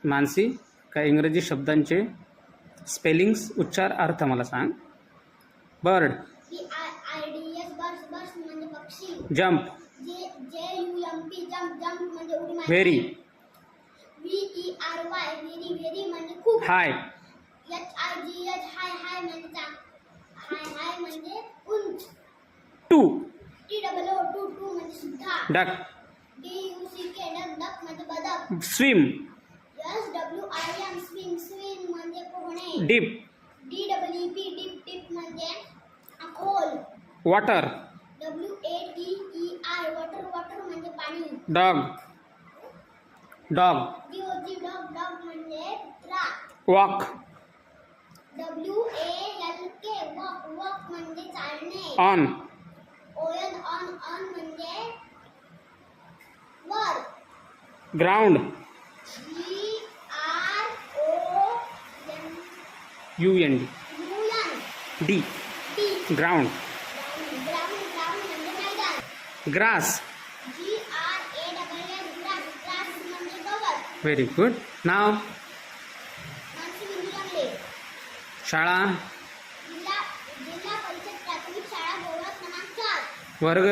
मानसी, काही इंग्रजी शब्दांचे स्पेलिंग्स, उच्चार, अर्थ मला सांग. बर्ड. बर्ड्स म्हणजे पक्षी. जंप. JUMP जंप म्हणजे उडी मारणे. व्हेरी. VERY व्हेरी म्हणजे खूप. हाय. HIGH हाय म्हणजे उंच. टू. TOO म्हणजे सुद्धा. डक. DUCK डक म्हणजे बदक. स्विम. SWIM स्विम म्हणजे पोहणे. डीप. DEEP डीप म्हणजे खोल. वॉटर. WATER वॉटर म्हणजे पाणी. डॉग. डॉग म्हणजे कुत्रा. वॉक. WALK वॉक म्हणजे चालणे. ऑन. ऑन म्हणजे वर. ग्राउंड. UND. डी. ग्राउंड. म्हणजे मैदान. ग्रास. ग्रास म्हणजे गवत. Very good. नाव. शाळा. जिल्हा परिषद प्राथमिक शाळा बोरगाव क्रमांक 4. वर्ग.